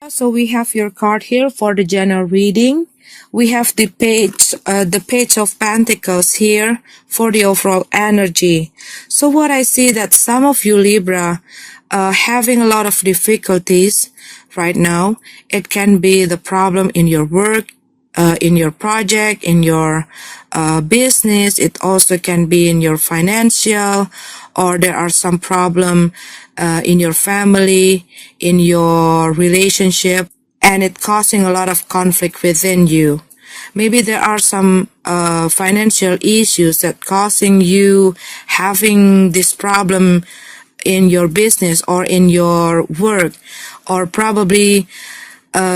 So we have your card here for the general reading. We have the page of Pentacles here for the overall energy. So what I see that some of you Libra having a lot of difficulties right now. It can be the problem in your work, in your project, in your business. It also can be in your financial, or there are some problem in your family, in your relationship, and it causing a lot of conflict within you. Maybe there are some financial issues that causing you having this problem in your business or in your work, or probably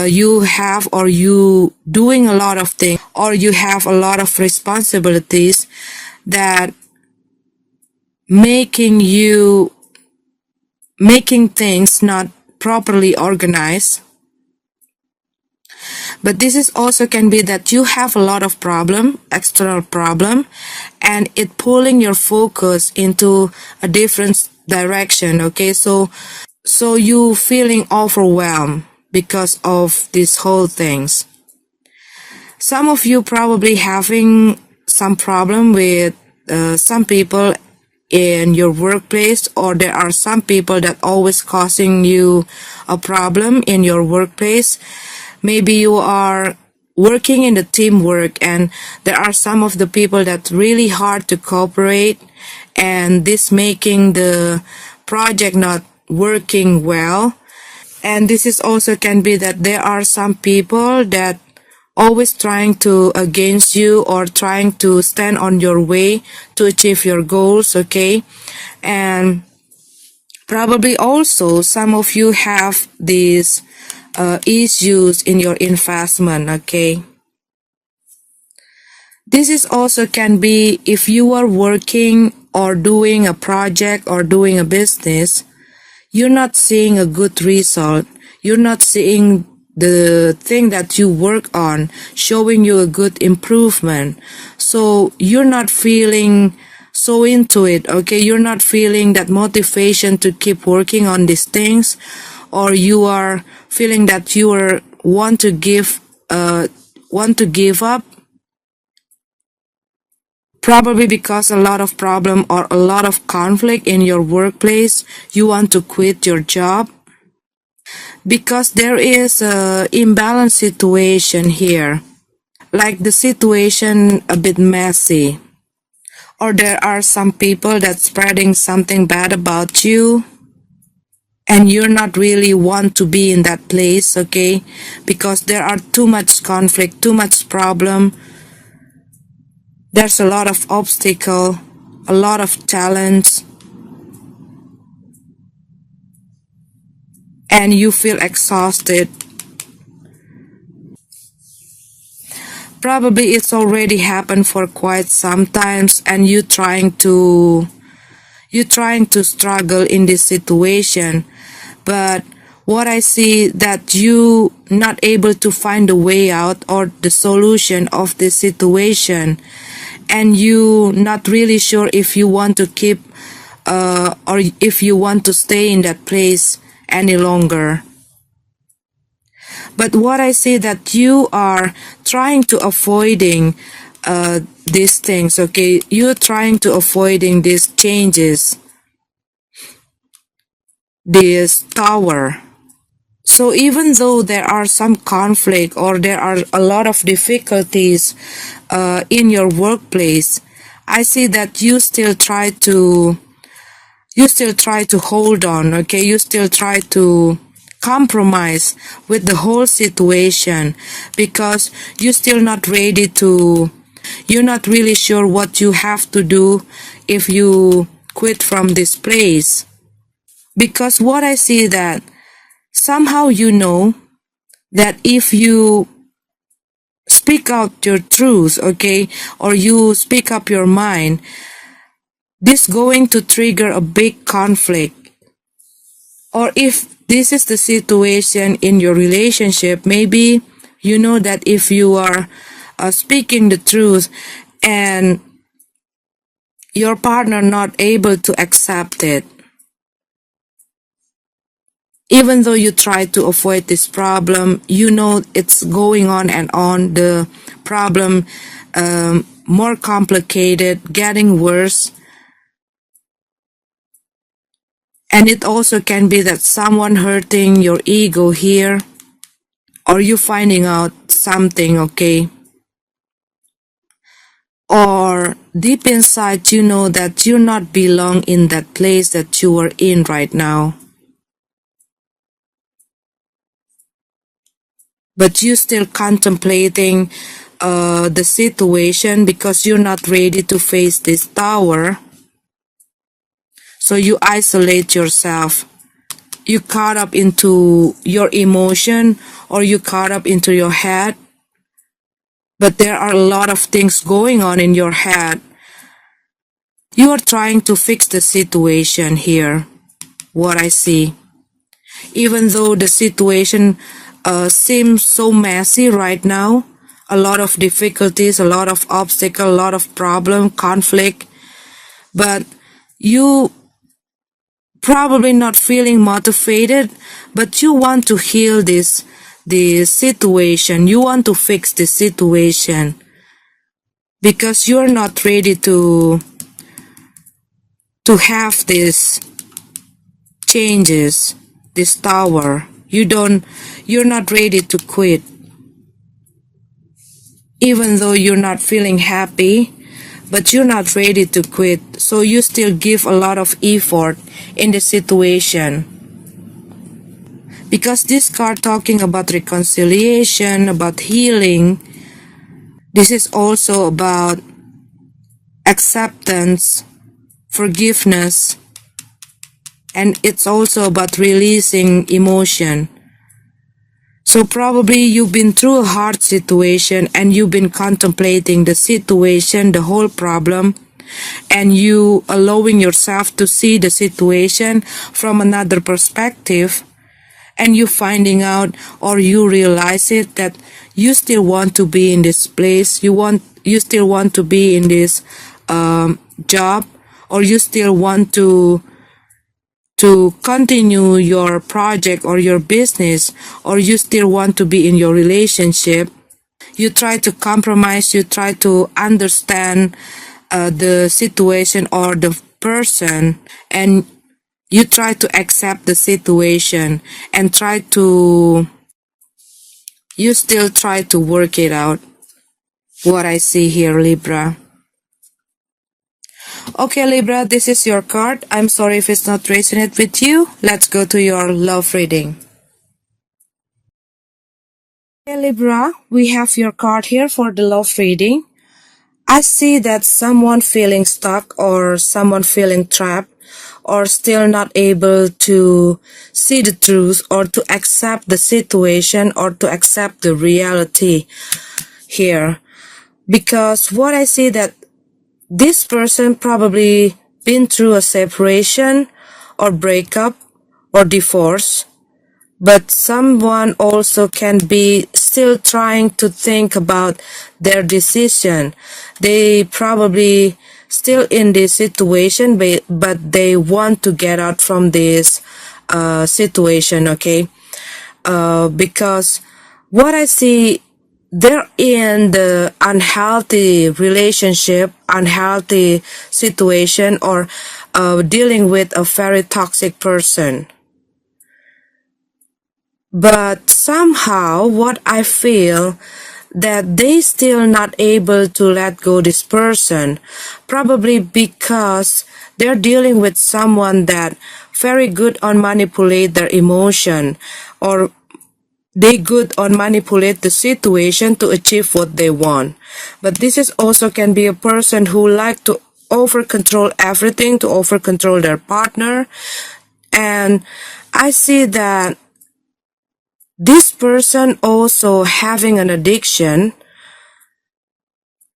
you have or you doing a lot of things, or you have a lot of responsibilities that making things not properly organized. But this is also can be that you have a lot of external problem, and it pulling your focus into a different direction. Okay, so you feeling overwhelmed because of these whole things. Some of you probably having some problem with some people in your workplace, or there are some people that always causing you a problem in your workplace. Maybe you are working in the teamwork, and there are some of the people that really hard to cooperate, and this making the project not working well. And this is also can be that there are some people that always trying to against you, or trying to stand on your way to achieve your goals. Okay, and probably also some of you have these issues in your investment. Okay, this is also can be if you are working or doing a project or doing a business, you're not seeing a good result. You're not seeing the thing that you work on showing you a good improvement. So you're not feeling so into it. Okay, you're not feeling that motivation to keep working on these things, or you are feeling that you are want to give up, probably because a lot of problem or a lot of conflict in your workplace. You want to quit your job because there is a imbalanced situation here, like the situation a bit messy, or there are some people that spreading something bad about you, and you're not really want to be in that place. Okay, because there are too much conflict, too much problem. There's a lot of obstacle, a lot of challenge, and you feel exhausted. Probably it's already happened for quite some times, and you trying to struggle in this situation. But what I see that you not able to find a way out or the solution of this situation, and you not really sure if you want to keep or if you want to stay in that place any longer. But what I see that you are trying to avoiding these things. Okay, you're trying to avoiding these changes, this tower. So even though there are some conflict, or there are a lot of difficulties in your workplace, I see that you still try to hold on. Okay, you still try to compromise with the whole situation, because you're still not ready to, you're not really sure what you have to do if you quit from this place. Because what I see that somehow you know that if you speak out your truth, okay, or you speak up your mind, this going to trigger a big conflict. Or if this is the situation in your relationship, maybe you know that if you are speaking the truth and your partner not able to accept it, Even though you try to avoid this problem, you know it's going on and on. The problem more complicated, getting worse. And it also can be that someone hurting your ego here, or you finding out something, okay? Or deep inside you know that you not belong in that place that you are in right now. But you still contemplating the situation because you're not ready to face this tower. So you isolate yourself. You caught up into your emotion, or you caught up into your head. But there are a lot of things going on in your head. You are trying to fix the situation here, what I see. Even though the situation seems so messy right now, a lot of difficulties, a lot of obstacles, a lot of problem, conflict, but you probably not feeling motivated, but you want to heal this situation. You want to fix the situation because you're not ready to have these changes, this tower. You're not ready to quit. Even though you're not feeling happy, but you're not ready to quit. So you still give a lot of effort in the situation. Because this card talking about reconciliation, about healing, this is also about acceptance, forgiveness, and it's also about releasing emotion. So probably you've been through a hard situation and you've been contemplating the situation, the whole problem, and you allowing yourself to see the situation from another perspective, and you finding out, or you realize it, that you still want to be in this place, you still want to be in this job, or you still want to continue your project or your business, or you still want to be in your relationship. You try to compromise, you try to understand the situation or the person, and you try to accept the situation and you still try to work it out. What I see here, Libra. Okay, Libra, this is your card. I'm sorry if it's not resonating with you. Let's go to your love reading. Okay, Libra, we have your card here for the love reading. I see that someone feeling stuck, or someone feeling trapped, or still not able to see the truth, or to accept the situation, or to accept the reality here. Because what I see that this person probably been through a separation or breakup or divorce, but someone also can be still trying to think about their decision. They probably still in this situation, but they want to get out from this situation, okay? Because what I see, they're in the unhealthy relationship, unhealthy situation, or dealing with a very toxic person. But somehow what I feel, that they still not able to let go this person, probably because they're dealing with someone that very good on manipulate their emotion, or they good on manipulate the situation to achieve what they want. But this is also can be a person who like to over control everything, to over control their partner. And I see that this person also having an addiction.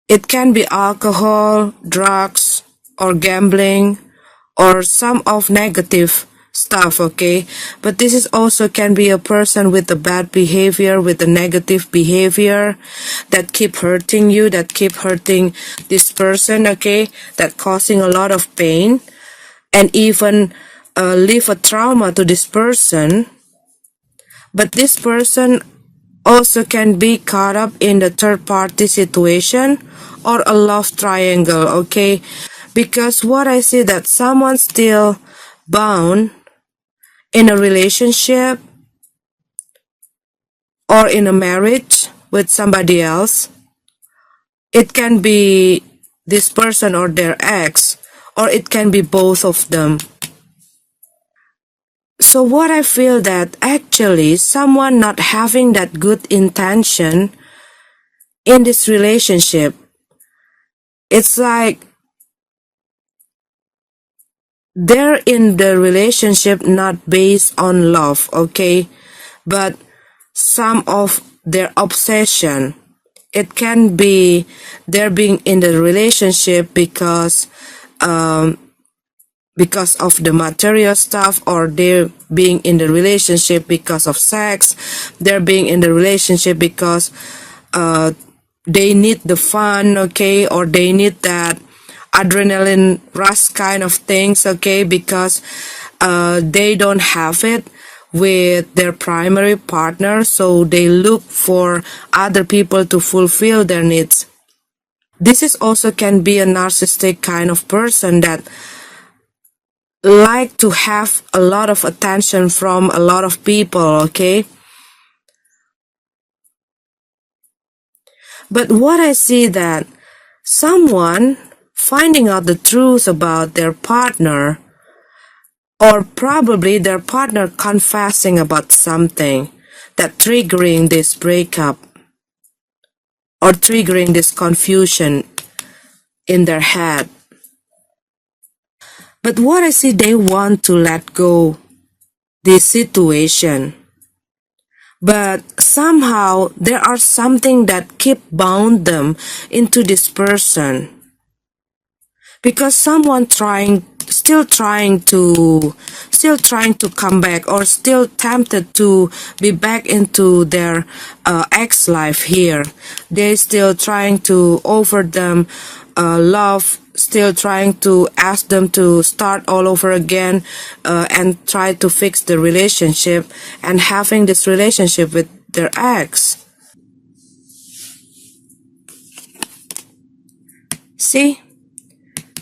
It can be alcohol, drugs, or gambling, or some of negative stuff, okay? But this is also can be a person with a bad behavior, with a negative behavior that keep hurting you, that keep hurting this person, okay? That causing a lot of pain, and even leave a trauma to this person. But this person also can be caught up in the third party situation or a love triangle, okay? Because what I see that someone's still bound in a relationship or in a marriage with somebody else. It can be this person or their ex, or it can be both of them. So what I feel that actually someone not having that good intention in this relationship, it's like they're in the relationship not based on love, okay? But some of their obsession, it can be they're being in the relationship because of the material stuff, or they're being in the relationship because of sex. They're being in the relationship because they need the fun, okay, or they need that adrenaline rush kind of things, okay, because they don't have it with their primary partner, so they look for other people to fulfill their needs. This is also can be a narcissistic kind of person that like to have a lot of attention from a lot of people, okay? But what I see that someone finding out the truth about their partner, or probably their partner confessing about something that triggering this breakup or triggering this confusion in their head. But what I see, they want to let go this situation. But somehow there are something that keep bound them into this person. Because someone still trying to come back, or still tempted to be back into their ex life here. They still trying to offer them love, still trying to ask them to start all over again, and try to fix the relationship and having this relationship with their ex. See?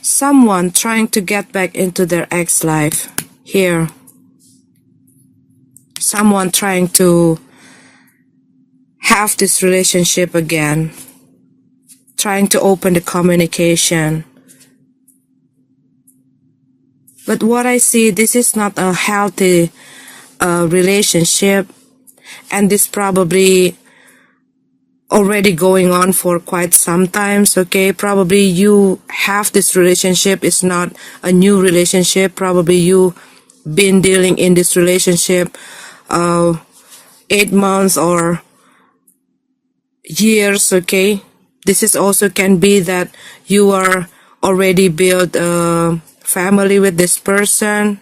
Someone trying to get back into their ex life here. Someone trying to have this relationship again. Trying to open the communication. But what I see, this is not a healthy relationship, and this probably already going on for quite some times, okay? Probably you have this relationship, it's not a new relationship. Probably you been dealing in this relationship 8 months or years, okay? This is also can be that you are already built a family with this person.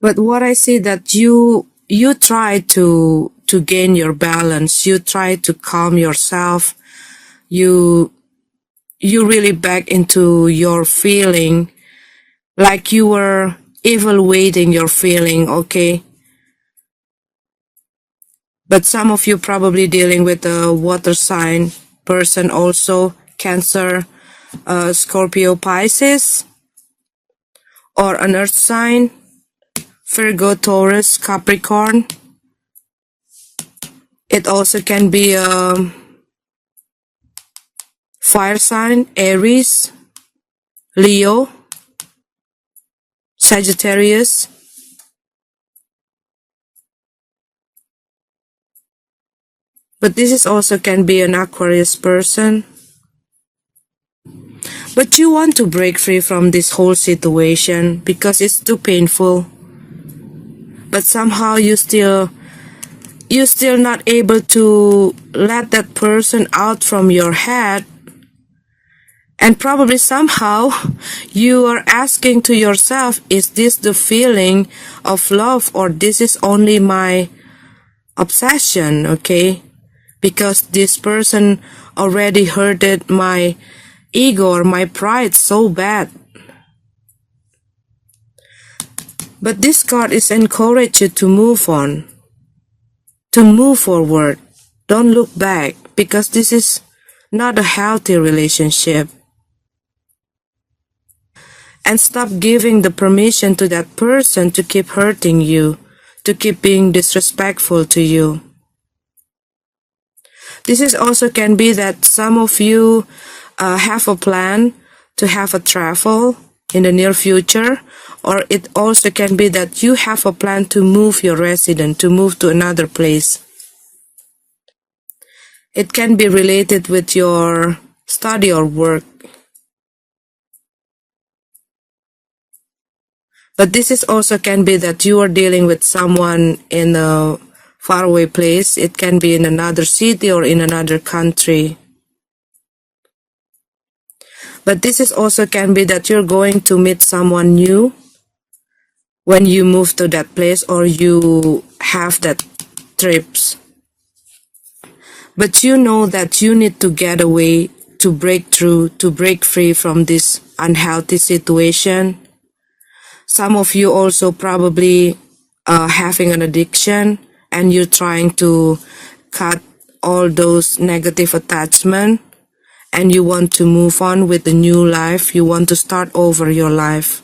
But what I see that you try to gain your balance, you try to calm yourself, you really back into your feeling, like you were evaluating your feeling, okay? But some of you probably dealing with a water sign person also, Cancer, Scorpio, Pisces, or an earth sign, Virgo, Taurus, Capricorn. It also can be a fire sign, Aries, Leo, Sagittarius. But this is also can be an Aquarius person. But you want to break free from this whole situation because it's too painful. But somehow you're still not able to let that person out from your head. And probably somehow you are asking to yourself, is this the feeling of love, or this is only my obsession, okay? Because this person already hurted my ego or my pride so bad. But this card is encourage you to move on. to move forward. Don't look back, because this is not a healthy relationship. And stop giving the permission to that person to keep hurting you, to keep being disrespectful to you. This is also can be that some of you have a plan to have a travel in the near future, or it also can be that you have a plan to move your residence, to move to another place. It can be related with your study or work. But this is also can be that you are dealing with someone in a faraway place. It can be in another city or in another country. But this is also can be that you're going to meet someone new when you move to that place or you have that trips. But you know that you need to get away, to break through, to break free from this unhealthy situation. Some of you also probably having an addiction, and you're trying to cut all those negative attachments, and you want to move on with a new life. You want to start over your life.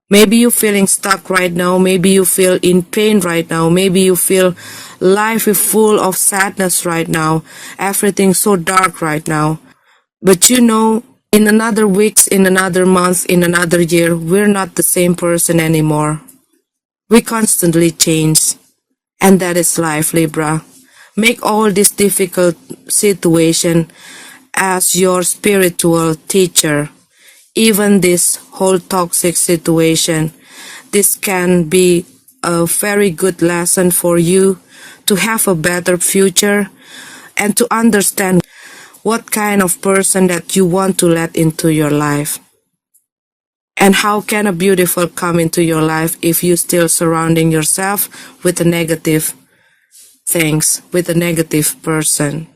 Maybe you're feeling stuck right now. Maybe you feel in pain right now. Maybe you feel life is full of sadness right now. Everything's so dark right now. But you know, in another weeks, in another month, in another year, we're not the same person anymore. We constantly change. And that is life, Libra. Make all this difficult situation as your spiritual teacher. Even this whole toxic situation, this can be a very good lesson for you to have a better future and to understand what kind of person that you want to let into your life. And how can a beautiful come into your life if you still surrounding yourself with the negative things, with a negative person.